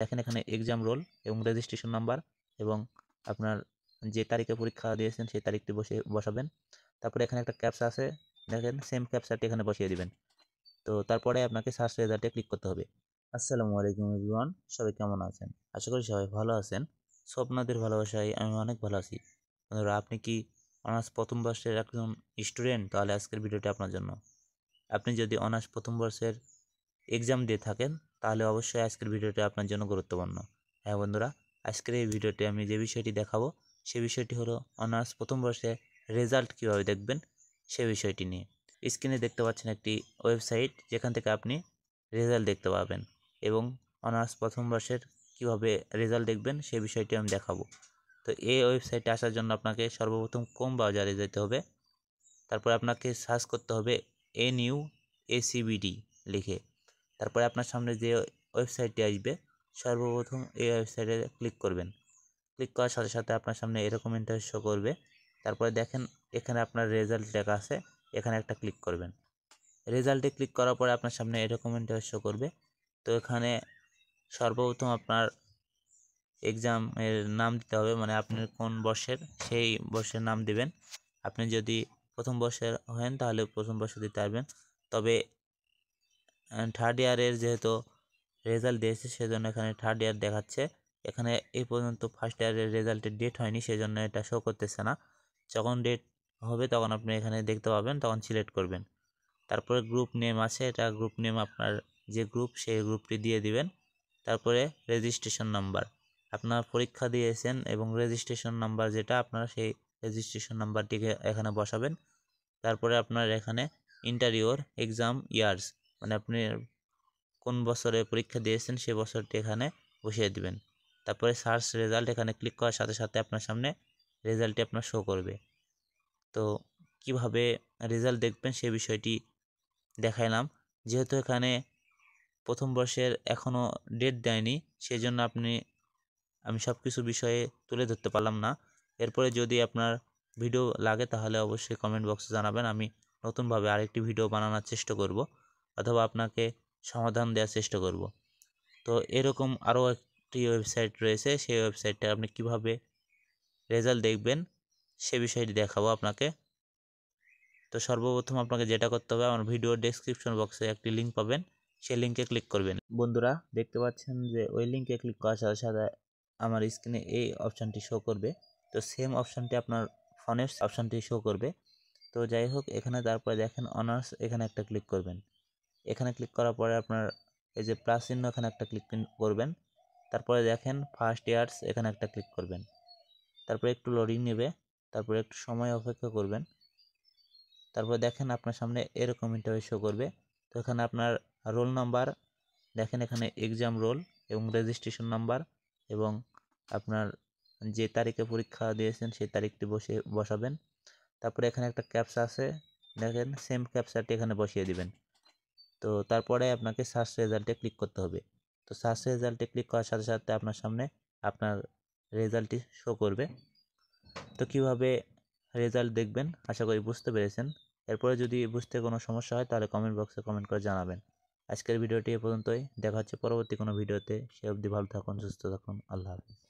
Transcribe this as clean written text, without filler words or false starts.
দেখেন এখানে exam role এবং রেজিস্ট্রেশন নাম্বার এবং আপনার যে তারিখে পরীক্ষা দিয়েছেন সেই তারিখটি বসাবেন। তারপরে এখানে একটা ক্যাপচা আছে, দেখেন সেম ক্যাপচাটি এখানে বসিয়ে দিবেন। তো তারপরে আপনাকে সার্চ রেজাল্টে ক্লিক করতে হবে। আসসালামু আলাইকুম এভরিওয়ান, সবাই কেমন আছেন? আশা করি সবাই ভালো আছেন। স্বপ্নাদের ভালোবাসায় আমি অনেক ভালো আছি। বন্ধুরা, আপনি কি অনার্স প্রথম বর্ষের একজন স্টুডেন্ট? তাহলে আজকের ভিডিওটি আপনার জন্য। আপনি যদি অনার্স প্রথম বর্ষের এক্সাম দিয়ে থাকেন তাহলে অবশ্যই আজকের ভিডিওটি আপনার জন্য গুরুত্বপূর্ণ। হ্যাঁ বন্ধুরা, আজকের এই ভিডিওতে আমি যে বিষয়টি দেখাবো সে বিষয়টি হলো অনার্স প্রথম বর্ষে রেজাল্ট কীভাবে দেখবেন সে বিষয়টি নিয়ে। স্ক্রিনে দেখতে পাচ্ছেন একটি ওয়েবসাইট যেখান থেকে আপনি রেজাল্ট দেখতে পাবেন এবং অনার্স প্রথম বর্ষের কীভাবে রেজাল্ট দেখবেন সে বিষয়টি আমি দেখাবো। তো এই ওয়েবসাইটে আসার জন্য আপনাকে সর্বপ্রথম ক্রোম ব্রাউজারে যেতে হবে। তারপরে আপনাকে সার্চ করতে হবে NUACBD লিখে। তারপরে আপনার সামনে যে ওয়েবসাইটটি আসবে সর্বপ্রথম এই ওয়েবসাইটে ক্লিক করবেন। ক্লিক করার সাথে সাথে আপনার সামনে এরকম ইন্টারফেস শো করবে। তারপরে দেখেন এখানে আপনার রেজাল্ট লেখা আছে, এখানে একটা ক্লিক করবেন। রেজাল্টে ক্লিক করার পরে আপনার সামনে এরকম ইন্টারফেস শো করবে। তো এখানে সর্বপ্রথম আপনার এক্সামের নাম দিতে হবে, মানে আপনি কোন বর্ষের সেই বর্ষের নাম দিবেন। আপনি যদি প্রথম বর্ষের হন তাহলে প্রথম বর্ষ দিতে পারবেন, তবে থার্ড ইয়ারের যেহেতু রেজাল্ট দিয়েছে সেজন্য এখানে থার্ড ইয়ার দেখাচ্ছে। এখানে এই পর্যন্ত ফার্স্ট ইয়ারের রেজাল্টের ডেট হয়নি, সেজন্য এটা শো করতেছে না। যখন ডেট হবে তখন আপনি এখানে দেখতে পাবেন, তখন সিলেক্ট করবেন। তারপরে গ্রুপ নেম আছে, এটা গ্রুপ নেম আপনার যে গ্রুপ সেই গ্রুপটি দিয়ে দিবেন। তারপরে রেজিস্ট্রেশন নাম্বার আপনার পরীক্ষা দিয়েছেন এবং রেজিস্ট্রেশন নাম্বার যেটা আপনারা সেই রেজিস্ট্রেশন নাম্বারটিকে এখানে বসাবেন। তারপরে আপনার এখানে ইন্টার ইউর এক্সাম ইয়ার্স, মানে আপনি কোন বছরে পরীক্ষা দিয়েছেন সেই বছরটি এখানে বসিয়ে দিবেন। তারপরে সার্চ রেজাল্ট, এখানে ক্লিক করার সাথে সাথে আপনার সামনে রেজাল্টটি আপনার শো করবে। তো কিভাবে রেজাল্ট দেখবেন সে বিষয়টি দেখাইলাম। যেহেতু এখানে প্রথম বর্ষের এখনও ডেট দেয়নি সেজন্য আমি সব কিছু বিষয়ে তুলে ধরতে পারলাম না। এরপরে যদি আপনার ভিডিও লাগে তাহলে অবশ্যই কমেন্ট বক্সে জানাবেন, আমি নতুনভাবে আরেকটি ভিডিও বানানোর চেষ্টা করব অথবা আপনাকে সমাধান দেওয়ার চেষ্টা করব। তো এরকম আরও একটি ওয়েবসাইট রয়েছে, সেই ওয়েবসাইটটা আপনি কিভাবে রেজাল্ট দেখবেন সে বিষয়টি দেখাবো আপনাকে। তো সর্বপ্রথম আপনাকে যেটা করতে হবে, আমার ভিডিও ডেসক্রিপশন বক্সে একটি লিঙ্ক পাবেন, সেই লিঙ্কে ক্লিক করবেন। বন্ধুরা, দেখতে পাচ্ছেন যে ওই লিঙ্কে ক্লিক করার সাথে সাথে আমার স্ক্রিনে এই অপশানটি শো করবে। তো সেম অপশানটি আপনার ফোনের অপশানটি শো করবে। তো যাই হোক, এখানে তারপরে দেখেন অনার্স, এখানে একটা ক্লিক করবেন। এখানে ক্লিক করার পরে আপনার এই যে প্লাস চিহ্ন এখানে একটা ক্লিক করবেন। তারপরে দেখেন ফার্স্ট ইয়ার্স, এখানে একটা ক্লিক করবেন। তারপরে একটু লোডিং নেবে, তারপরে একটু সময় অপেক্ষা করবেন। তারপরে দেখেন আপনার সামনে এরকম ইন্টারফেস শো করবে। তো এখানে আপনার রোল নাম্বার, দেখেন এখানে এক্সাম রোল এবং রেজিস্ট্রেশন নাম্বার এবং আপনার যে তারিখে পরীক্ষা দিয়েছেন সেই তারিখটি বসাবেন। তারপরে এখানে একটা ক্যাপচা আছে, দেখেন সেম ক্যাপচাটি এখানে বসিয়ে দিবেন। তো তারপরে আপনাকে সার্চ রেজাল্টে ক্লিক করতে হবে। তো সার্চ রেজাল্টে ক্লিক করার সাথে সাথে আপনার সামনে আপনার রেজাল্টটি শো করবে। তো কীভাবে রেজাল্ট দেখবেন আশা করি বুঝতে পেরেছেন। এরপরে যদি বুঝতে কোনো সমস্যা হয় তাহলে কমেন্ট বক্সে কমেন্ট করে জানাবেন। আজকের ভিডিওটি এ পর্যন্তই, দেখা হচ্ছে পরবর্তী কোনো ভিডিওতে। সে অবধি ভালো থাকুন, সুস্থ থাকুন, আল্লাহ হাফেজ।